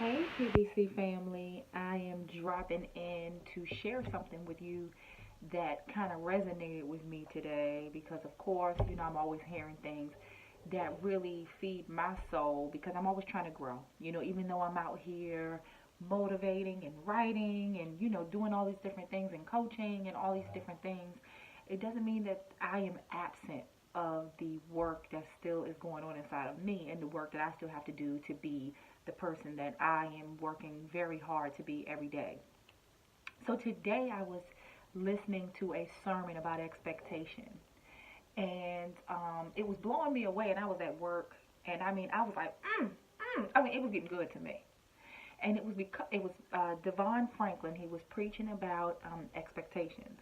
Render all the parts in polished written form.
Hey, PBC family. I am dropping in to share something with you that kind of resonated with me today because, of course, I'm always hearing things that really feed my soul because I'm always trying to grow. Even though I'm out here motivating and writing and, doing all these different things and coaching and all these different things, it doesn't mean that I am absent of the work that still is going on inside of me and the work that I still have to do to be the person that I am working very hard to be every day. So today I was listening to a sermon about expectation, and it was blowing me away. And I was at work, and I was like, it was getting good to me. And it was because it was Devon Franklin. He was preaching about expectations,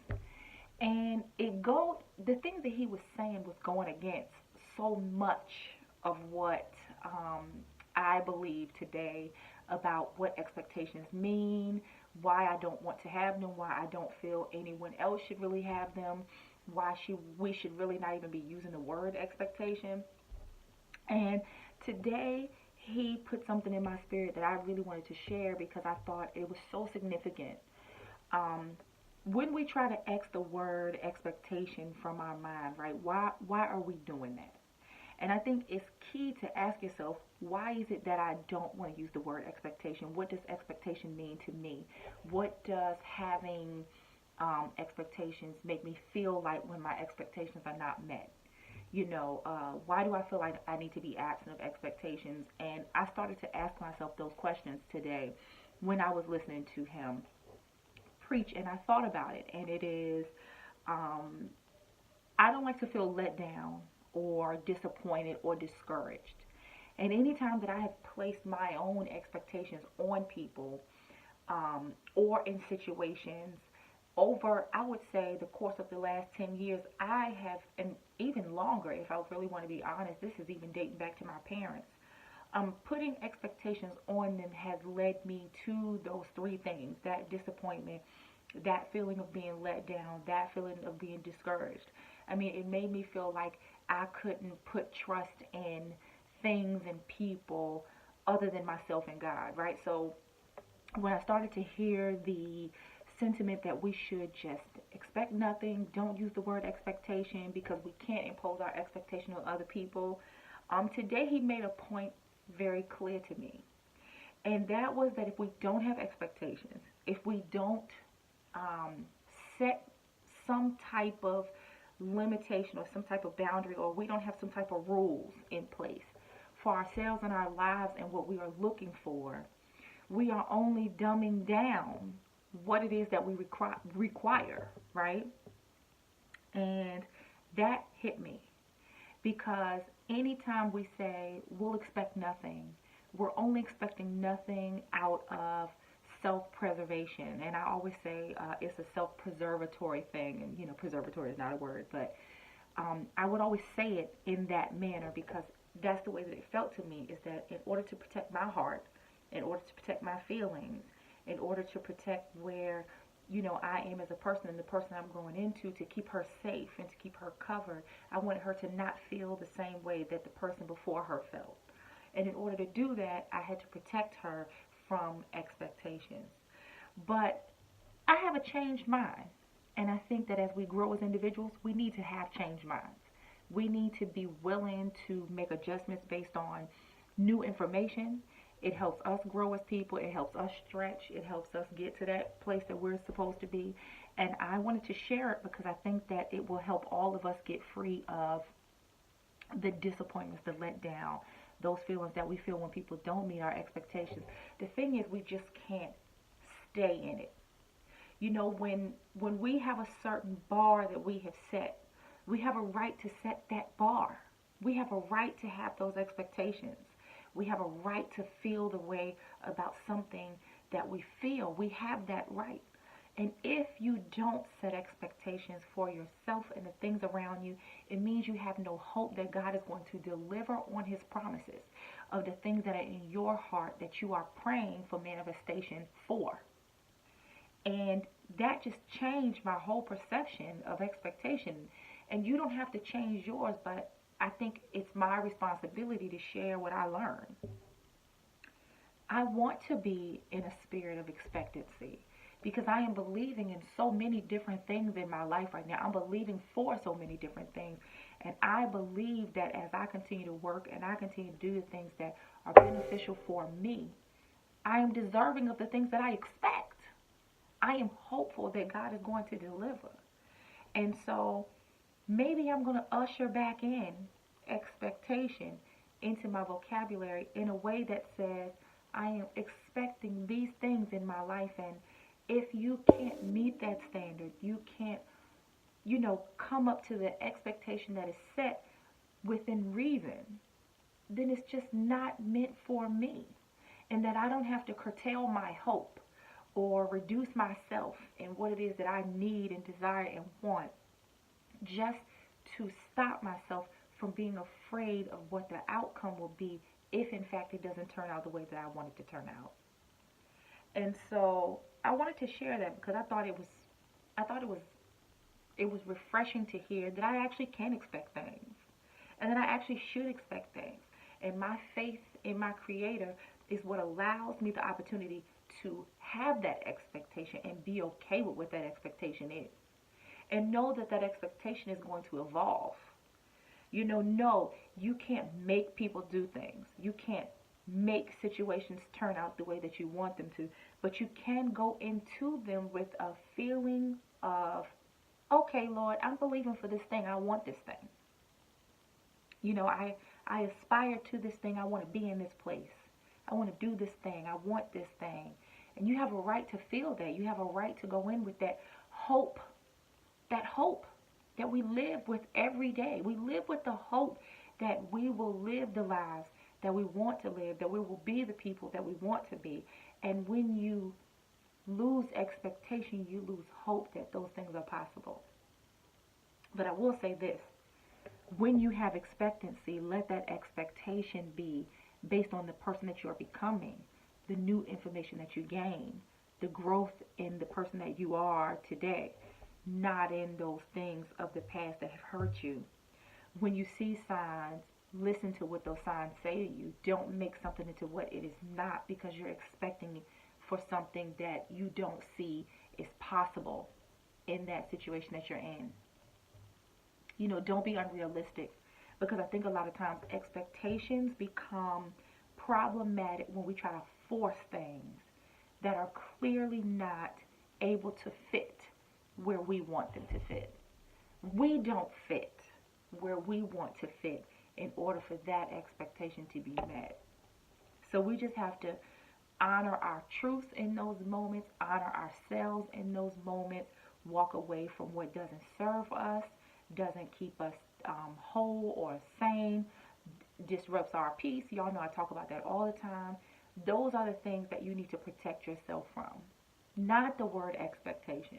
and the things that he was saying was going against so much of what I believe today about what expectations mean, why I don't want to have them, why I don't feel anyone else should really have them, we should really not even be using the word expectation. And today he put something in my spirit that I really wanted to share because I thought it was so significant. Um, when we try to X the word expectation from our mind, right? Why are we doing that? And I think it's key to ask yourself, why is it that I don't want to use the word expectation? What does expectation mean to me? What does having expectations make me feel like when my expectations are not met? Why do I feel like I need to be absent of expectations? And I started to ask myself those questions today when I was listening to him preach, and I thought about it. And it is, um, I don't like to feel let down or disappointed or discouraged. And anytime that I have placed my own expectations on people or in situations over, I would say, the course of the last 10 years, I have, and even longer, if I really want to be honest, this is even dating back to my parents. Putting expectations on them has led me to those three things: that disappointment, that feeling of being let down, that feeling of being discouraged. It made me feel like I couldn't put trust in things and people other than myself and God, right? So when I started to hear the sentiment that we should just expect nothing, don't use the word expectation because we can't impose our expectation on other people. Today he made a point very clear to me, and that was that if we don't have expectations, if we don't um, set some type of limitation or some type of boundary, or we don't have some type of rules in place for ourselves and our lives and what we are looking for, we are only dumbing down what it is that we require, right? And that hit me because anytime we say we'll expect nothing, we're only expecting nothing out of self-preservation. And I always say it's a self-preservatory thing. And preservatory is not a word, but I would always say it in that manner because that's the way that it felt to me, is that in order to protect my heart, in order to protect my feelings, in order to protect where I am as a person and the person I'm going into, to keep her safe and to keep her covered, I wanted her to not feel the same way that the person before her felt. And in order to do that, I had to protect her from expectations. But I have a changed mind. And I think that as we grow as individuals, we need to have changed minds. We need to be willing to make adjustments based on new information. It helps us grow as people. It helps us stretch. It helps us get to that place that we're supposed to be. And I wanted to share it because I think that it will help all of us get free of the disappointments, the letdown, those feelings that we feel when people don't meet our expectations. The thing is, we just can't stay in it. When we have a certain bar that we have set, we have a right to set that bar. We have a right to have those expectations. We have a right to feel the way about something that we feel. We have that right. And if you don't set expectations for yourself and the things around you, it means you have no hope that God is going to deliver on his promises of the things that are in your heart that you are praying for manifestation for. And that just changed my whole perception of expectation. And you don't have to change yours, but I think it's my responsibility to share what I learned. I want to be in a spirit of expectancy because I am believing in so many different things in my life right now. I'm believing for so many different things. And I believe that as I continue to work and I continue to do the things that are beneficial for me, I am deserving of the things that I expect. I am hopeful that God is going to deliver. And so maybe I'm going to usher back in expectation into my vocabulary in a way that says, I am expecting these things in my life. And if you can't meet that standard, you can't, come up to the expectation that is set within reason, then it's just not meant for me. And that I don't have to curtail my hope or reduce myself in what it is that I need and desire and want just to stop myself from being afraid of what the outcome will be if in fact it doesn't turn out the way that I want it to turn out. And so I wanted to share that because I thought it was refreshing to hear that I actually can expect things and that I actually should expect things. And my faith in my creator is what allows me the opportunity to have that expectation and be okay with what that expectation is. And know that that expectation is going to evolve. No, you can't make people do things. You can't make situations turn out the way that you want them to. But you can go into them with a feeling of, okay, Lord, I'm believing for this thing. I want this thing. I aspire to this thing. I want to be in this place. I want to do this thing. I want this thing. And you have a right to feel that. You have a right to go in with that hope that we live with every day. We live with the hope that we will live the lives that we want to live, that we will be the people that we want to be. And when you lose expectation, you lose hope that those things are possible. But I will say this. When you have expectancy, let that expectation be based on the person that you are becoming, the new information that you gain, the growth in the person that you are today, not in those things of the past that have hurt you. When you see signs, listen to what those signs say to you. Don't make something into what it is not because you're expecting for something that you don't see is possible in that situation that you're in. Don't be unrealistic because I think a lot of times expectations become problematic when we try to force things that are clearly not able to fit where we want them to fit. We don't fit where we want to fit in order for that expectation to be met. So we just have to honor our truths in those moments, honor ourselves in those moments, walk away from what doesn't serve us, doesn't keep us whole or sane, disrupts our peace. Y'all know I talk about that all the time. Those are the things that you need to protect yourself from, not the word expectation.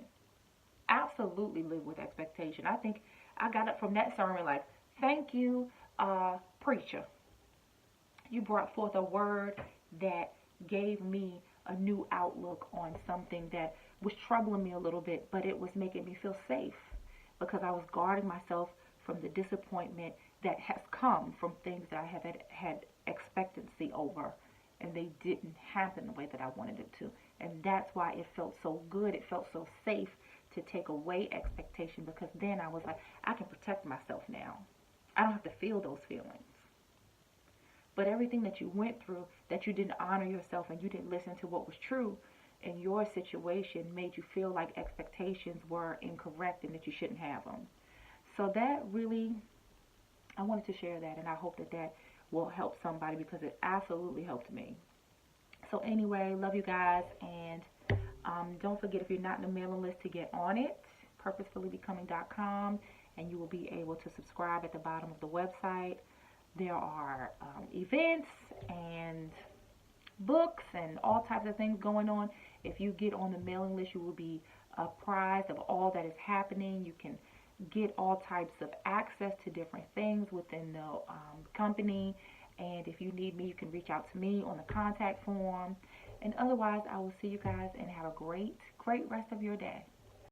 Absolutely live with expectation. I think I got up from that sermon like, thank you, preacher. You brought forth a word that gave me a new outlook on something that was troubling me a little bit, but it was making me feel safe because I was guarding myself from the disappointment that has come from things that I have had expectancy over, and they didn't happen the way that I wanted it to. And that's why it felt so good. It felt so safe to take away expectation because then I was like, I can protect myself now. I don't have to feel those feelings. But everything that you went through, that you didn't honor yourself and you didn't listen to what was true in your situation, made you feel like expectations were incorrect and that you shouldn't have them. So that really, I wanted to share that, and I hope that that will help somebody because it absolutely helped me. So anyway, love you guys, and don't forget, if you're not in the mailing list, to get on it, purposefullybecoming.com, and you will be able to subscribe at the bottom of the website. There are events and books and all types of things going on. If you get on the mailing list, you will be apprised of all that is happening. You can get all types of access to different things within the company. And if you need me, you can reach out to me on the contact form. And otherwise, I will see you guys and have a great, great rest of your day.